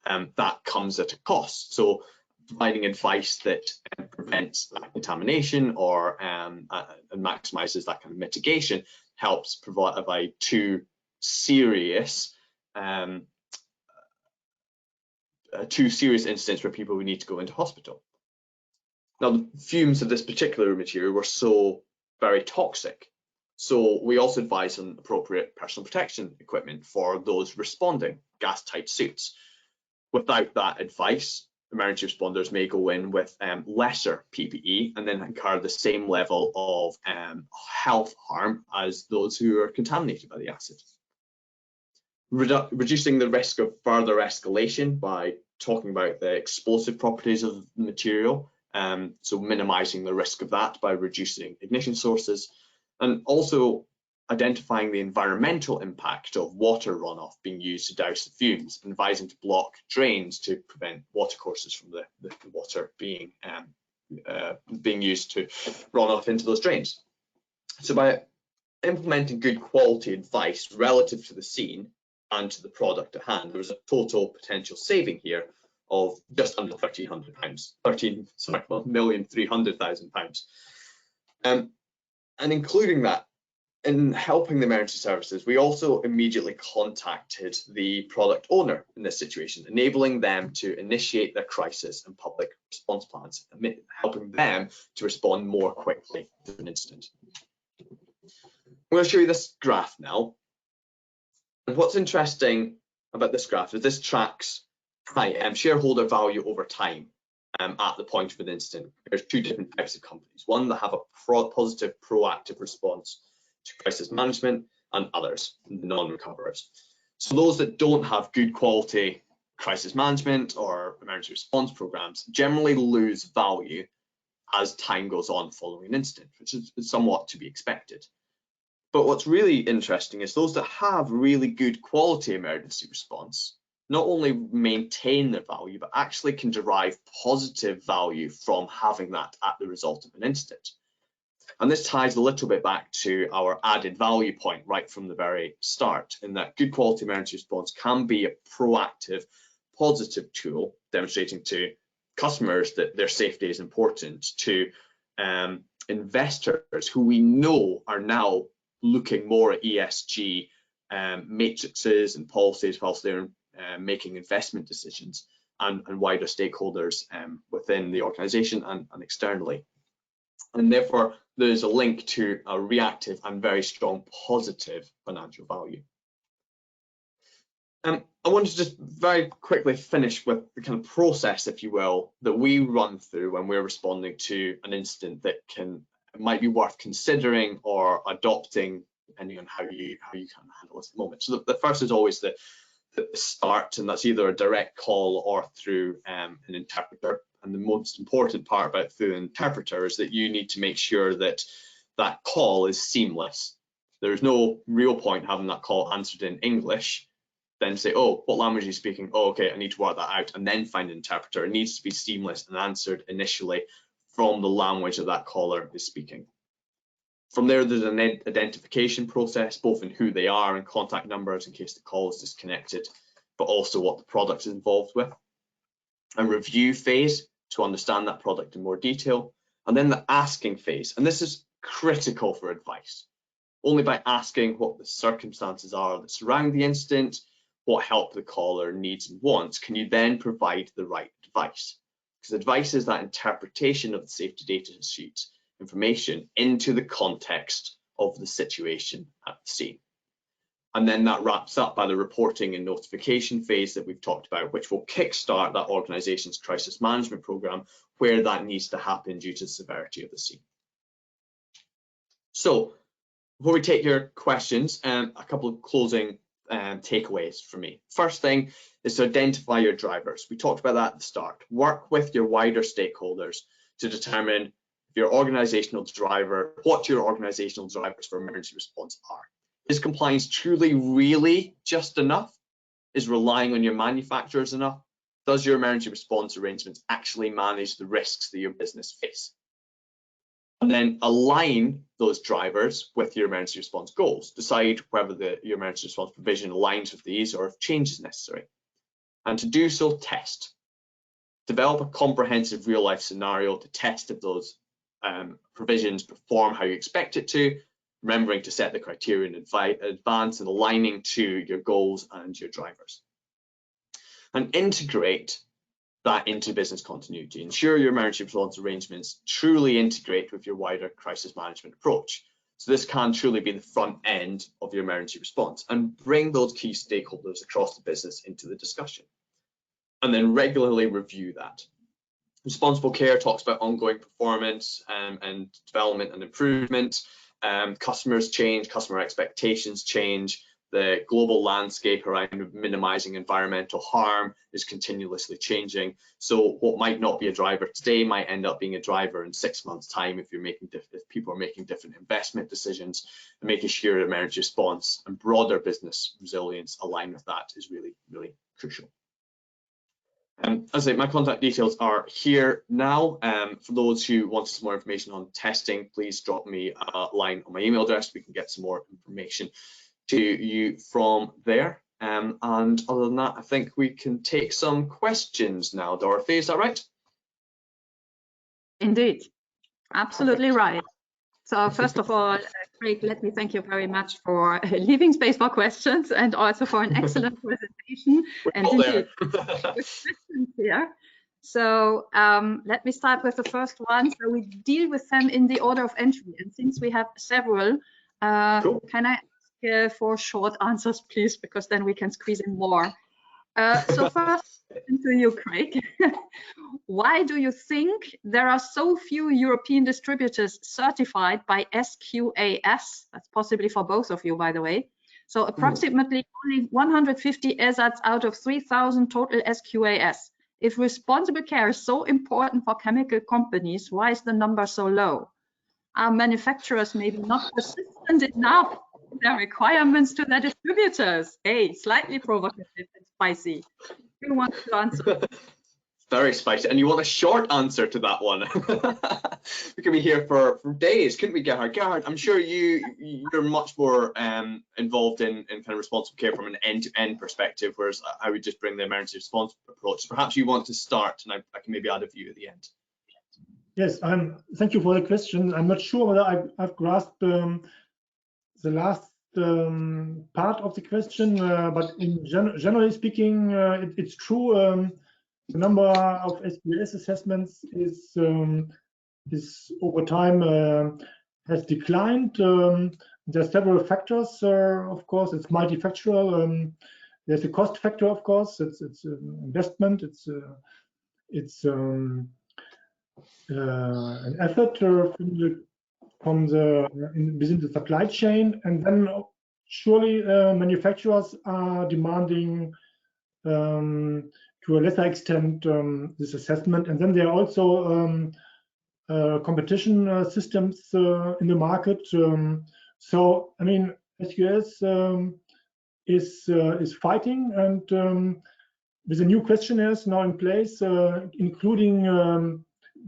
That comes at a cost. So providing advice that prevents that contamination or and maximizes that kind of mitigation helps provide two serious incidents where people would need to go into hospital. Now, the fumes of this particular material were so very toxic. So we also advise on appropriate personal protection equipment for those responding, gas-tight suits. Without that advice, emergency responders may go in with lesser PPE and then incur the same level of health harm as those who are contaminated by the acid. reducing the risk of further escalation by talking about the explosive properties of the material, so minimizing the risk of that by reducing ignition sources, and also identifying the environmental impact of water runoff being used to douse the fumes, and advising to block drains to prevent watercourses from the water being used to run off into those drains. So by implementing good quality advice relative to the scene and to the product at hand, there was a total potential saving here of just under £1,300, £1,300,000. And including that, in helping the emergency services, we also immediately contacted the product owner in this situation, enabling them to initiate their crisis and public response plans, helping them to respond more quickly to an incident. I'm going to show you this graph now. And what's interesting about this graph is this tracks shareholder value over time at the point of an incident. There's two different types of companies, one that have a positive proactive response to crisis management, and others, the non-recoverers. So those that don't have good quality crisis management or emergency response programs generally lose value as time goes on following an incident, which is somewhat to be expected. But what's really interesting is those that have really good quality emergency response not only maintain their value, but actually can derive positive value from having that at the result of an incident. And this ties a little bit back to our added value point right from the very start, in that good quality emergency response can be a proactive, positive tool, demonstrating to customers that their safety is important, to investors who we know are now looking more at ESG matrices and policies whilst they're making investment decisions, and wider stakeholders within the organisation and externally. And therefore, there's a link to a reactive and very strong positive financial value. I want to just very quickly finish with the kind of process, if you will, that we run through when we're responding to an incident that might be worth considering or adopting, depending on how you can handle this at the moment. So the first is always the start, and that's either a direct call or through an interpreter. And the most important part about through an interpreter is that you need to make sure that that call is seamless. There's no real point having that call answered in English, then say, oh, what language are you speaking? Oh, okay, I need to work that out, and then find an interpreter. It needs to be seamless and answered initially from the language that that caller is speaking. From there, there's an identification process, both in who they are and contact numbers in case the call is disconnected, but also what the product is involved with. A review phase to understand that product in more detail, and then the asking phase. And this is critical for advice. Only by asking what the circumstances are that surround the incident, what help the caller needs and wants, can you then provide the right advice. Because advice is that interpretation of the safety data sheet information into the context of the situation at the scene. And then that wraps up by the reporting and notification phase that we've talked about, which will kickstart that organisation's crisis management programme where that needs to happen due to the severity of the scene. So before we take your questions, a couple of closing takeaways for me. First thing is to identify your drivers. We talked about that at the start. Work with your wider stakeholders to determine your organisational driver, what your organisational drivers for emergency response are. Is compliance truly really just enough? Is relying on your manufacturers enough? Does your emergency response arrangements actually manage the risks that your business face? And then align those drivers with your emergency response goals. Decide whether your emergency response provision aligns with these or if change is necessary. And to do so, test. Develop a comprehensive real-life scenario to test if those provisions perform how you expect it to, remembering to set the criteria in advance and aligning to your goals and your drivers. And integrate that into business continuity. Ensure your emergency response arrangements truly integrate with your wider crisis management approach. So this can truly be the front end of your emergency response, and bring those key stakeholders across the business into the discussion. And then regularly review that. Responsible care talks about ongoing performance and development and improvement. Customers change, customer expectations change, The global landscape around minimizing environmental harm is continuously changing. So what might not be a driver today might end up being a driver in 6 months' time if people are making different investment decisions, and making sure emergency response and broader business resilience align with that is really, really crucial. As I say, my contact details are here now. For those who want some more information on testing, please drop me a line on my email address. We can get some more information to you from there. And other than that, I think we can take some questions now. Dorothy, is that right? Indeed, absolutely right. So first of all, Craig, let me thank you very much for leaving space for questions and also for an excellent presentation. And indeed, questions here. So let me start with the first one. So we deal with them in the order of entry. And since we have several, Cool. can I ask for short answers, please? Because then we can squeeze in more. So first, to you, Craig. Why do you think there are so few European distributors certified by SQAS? That's possibly for both of you, by the way. So approximately only 150 ESATs out of 3,000 total SQAS. If responsible care is so important for chemical companies, why is the number so low? Are manufacturers maybe not persistent enough in their requirements to their distributors? Hey, slightly provocative and spicy. Who wants to answer? Very spicy. And you want a short answer to that one. We could be here for days, couldn't we, Gerhard? Gerhard, I'm sure you're much more involved in kind of responsible care from an end-to-end perspective, whereas I would just bring the emergency response approach. Perhaps you want to start, and I can maybe add a view at the end. Yes, thank you for the question. I'm not sure whether I've grasped the last part of the question, but generally speaking, it's true. The number of SQAS assessments is over time has declined. There are several factors, of course. It's multifactorial. There's a cost factor, of course. It's investment. It's an effort within the supply chain, and then surely manufacturers are demanding to a lesser extent this assessment, and then there are also competition systems in the market. So I mean, SQAS is fighting, and with the new questionnaires now in place, including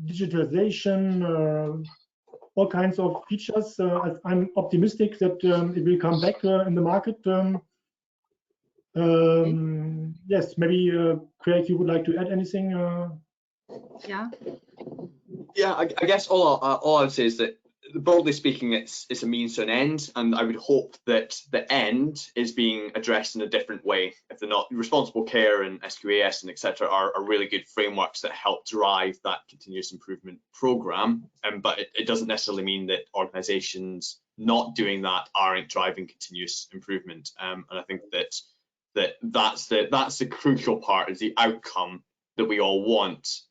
digitalization, all kinds of features, I'm optimistic that it will come back in the market. Yes, maybe Craig, you would like to add anything? Yeah. Yeah, I guess all I would say is that, broadly speaking, it's a means to an end, and I would hope that the end is being addressed in a different way. If they're not, responsible care and SQAS and etc. are really good frameworks that help drive that continuous improvement program, but it doesn't necessarily mean that organizations not doing that aren't driving continuous improvement. And I think that's the crucial part, is the outcome that we all want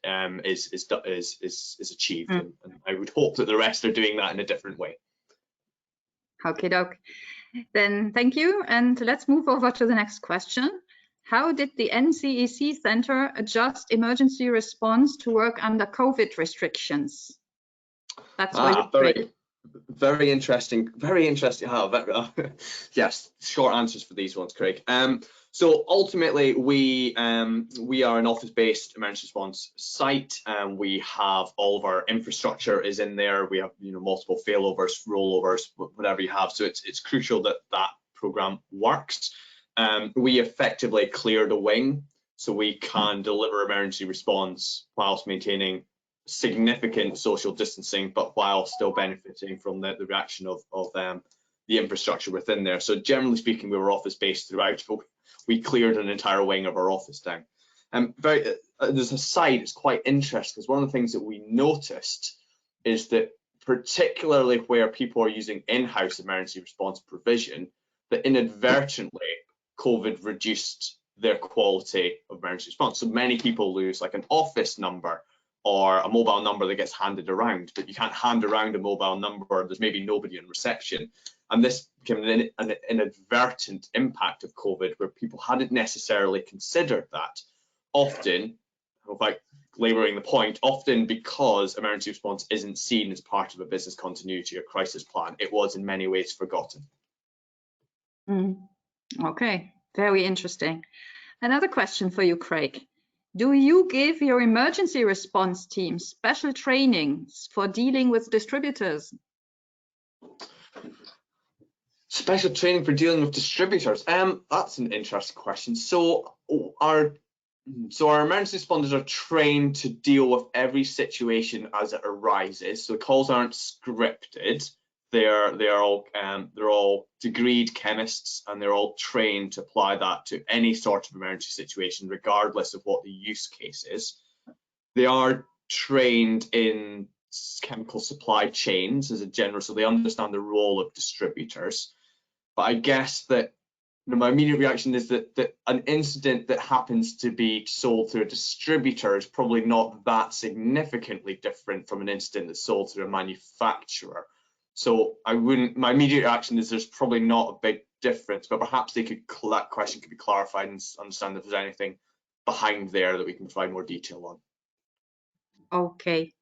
is achieved, and I would hope that the rest are doing that in a different way. Okay, doke. Then thank you, and let's move over to the next question. How did the NCEC Center adjust emergency response to work under COVID restrictions? That's very interesting. Very interesting. Yes, short answers for these ones, Craig. So ultimately, we are an office-based emergency response site, and we have all of our infrastructure is in there. We have multiple failovers, rollovers, whatever you have. So it's crucial that that program works. We effectively cleared a wing, so we can deliver emergency response whilst maintaining significant social distancing, but while still benefiting from the reaction of the infrastructure within there. So generally speaking, we were office-based throughout, but we cleared an entire wing of our office down. There's a side, it's quite interesting, because one of the things that we noticed is that particularly where people are using in-house emergency response provision, that inadvertently COVID reduced their quality of emergency response. So many people lose like an office number or a mobile number that gets handed around, but you can't hand around a mobile number, there's maybe nobody in reception. And this became an inadvertent impact of COVID where people hadn't necessarily considered that. Often, without labouring the point, often because emergency response isn't seen as part of a business continuity or crisis plan, it was in many ways forgotten. Okay, very interesting. Another question for you, Craig. Do you give your emergency response team special trainings for dealing with distributors? Special training for dealing with distributors. That's an interesting question. So our emergency responders are trained to deal with every situation as it arises. So the calls aren't scripted. They're all degreed chemists, and they're all trained to apply that to any sort of emergency situation, regardless of what the use case is. They are trained in chemical supply chains as a general, so they understand the role of distributors. But I guess that my immediate reaction is that an incident that happens to be sold through a distributor is probably not that significantly different from an incident that's sold through a manufacturer. So my immediate reaction is there's probably not a big difference, but perhaps that question could be clarified and understand if there's anything behind there that we can provide more detail on. Okay,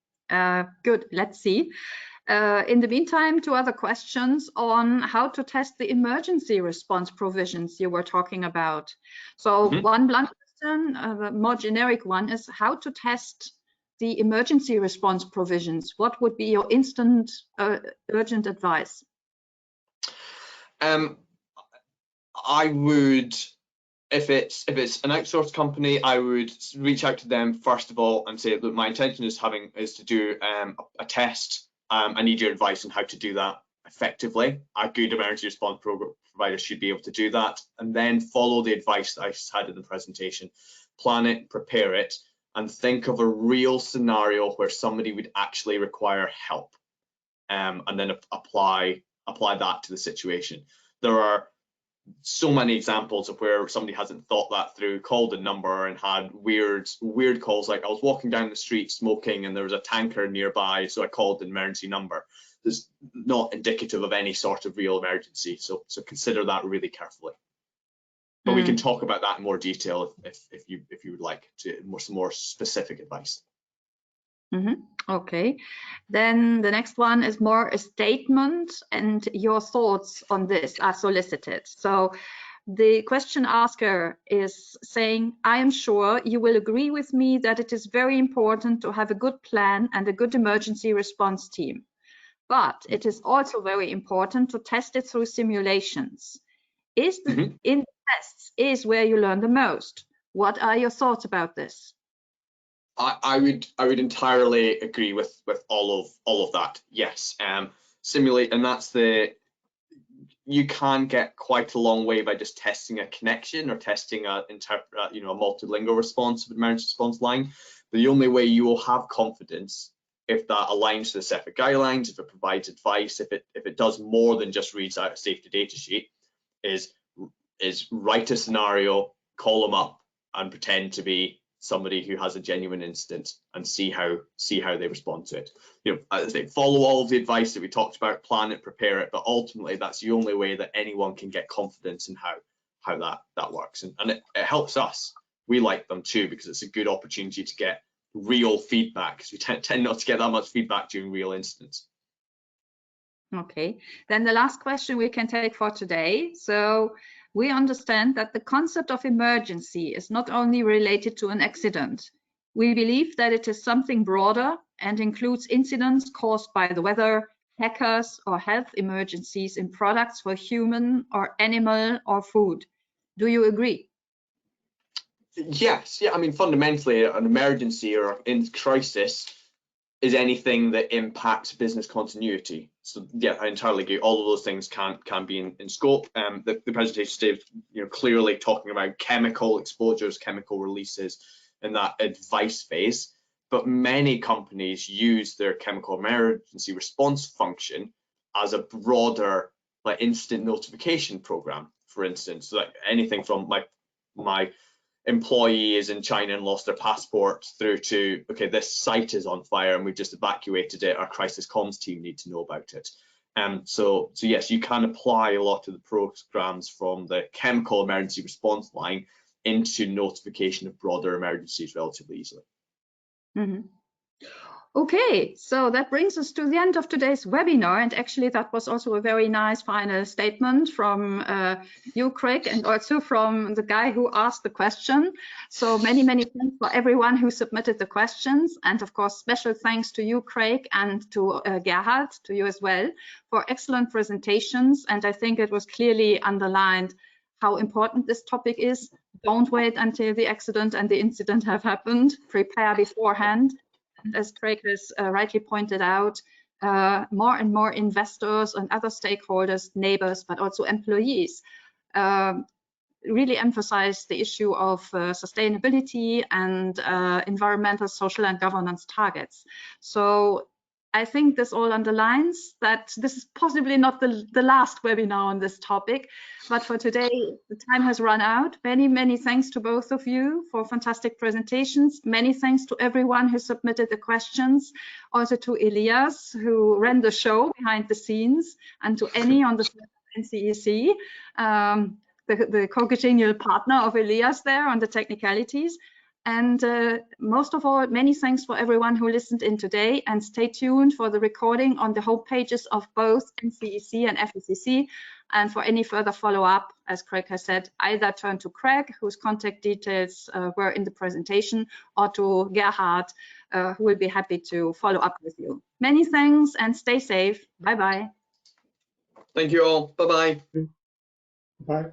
good. Let's see. In the meantime, 2 other questions on how to test the emergency response provisions you were talking about. So one blunt question, the more generic one, is how to test the emergency response provisions. What would be your instant urgent advice? I would, if it's an outsourced company, I would reach out to them first of all and say, look, my intention is to do a test. I need your advice on how to do that effectively. A good emergency response provider should be able to do that, and then follow the advice that I had in the presentation. Plan it, prepare it, and think of a real scenario where somebody would actually require help, and then apply that to the situation. There are so many examples of where somebody hasn't thought that through, called a number and had weird calls, like I was walking down the street smoking and there was a tanker nearby, so I called the emergency number. It's not indicative of any sort of real emergency, so consider that really carefully. But we can talk about that in more detail if you would like some more specific advice. Okay, then the next one is more a statement, and your thoughts on this are solicited. So the question asker is saying, I am sure you will agree with me that it is very important to have a good plan and a good emergency response team. But it is also very important to test it through simulations. In the tests is where you learn the most. What are your thoughts about this? I would entirely agree with all of that. Yes, simulate, and that's you can get quite a long way by just testing a connection or testing a multilingual response of an emergency response line. But the only way you will have confidence if that aligns to the CEPA guidelines, if it provides advice, if it does more than just reads out a safety data sheet, is write a scenario, call them up, and pretend to be somebody who has a genuine incident and see how they respond to it. As I say, follow all of the advice that we talked about, plan it, prepare it, but ultimately that's the only way that anyone can get confidence in how that works. And it helps us. We like them too, because it's a good opportunity to get real feedback, because we tend not to get that much feedback during real incidents. Okay, then the last question we can take for today. So we understand that the concept of emergency is not only related to an accident. We believe that it is something broader and includes incidents caused by the weather, hackers, or health emergencies in products for human or animal or food. Do you agree? Yes, yeah, I mean, fundamentally, an emergency or in crisis is anything that impacts business continuity. So yeah, I entirely agree. All of those things can be in scope. The presentation today, clearly talking about chemical exposures, chemical releases in that advice phase. But many companies use their chemical emergency response function as a broader, like, instant notification program. For instance, so like anything from my employee is in China and lost their passport through to, okay, this site is on fire and we've just evacuated it, our crisis comms team need to know about it. So yes, you can apply a lot of the programs from the chemical emergency response line into notification of broader emergencies relatively easily. Mm-hmm. Okay, so that brings us to the end of today's webinar, and actually that was also a very nice final statement from you, Craig, and also from the guy who asked the question. So many thanks for everyone who submitted the questions, and of course special thanks to you, Craig, and to Gerhard, to you as well, for excellent presentations. And I think it was clearly underlined how important this topic is. Don't wait until the accident and the incident have happened. Prepare beforehand. And as Craig has rightly pointed out, more and more investors and other stakeholders, neighbors, but also employees, really emphasize the issue of sustainability and environmental, social, and governance targets. So I think this all underlines that this is possibly not the last webinar on this topic, but for today, the time has run out. Many thanks to both of you for fantastic presentations. Many thanks to everyone who submitted the questions, also to Elias, who ran the show behind the scenes, and to Annie on the NCEC, the co-congenial partner of Elias there on the technicalities. And most of all, many thanks for everyone who listened in today, and stay tuned for the recording on the homepages of both NCEC and FECC. And for any further follow-up, as Craig has said, either turn to Craig, whose contact details were in the presentation, or to Gerhard, who will be happy to follow up with you. Many thanks and stay safe. Bye-bye. Thank you all. Bye-bye. Bye.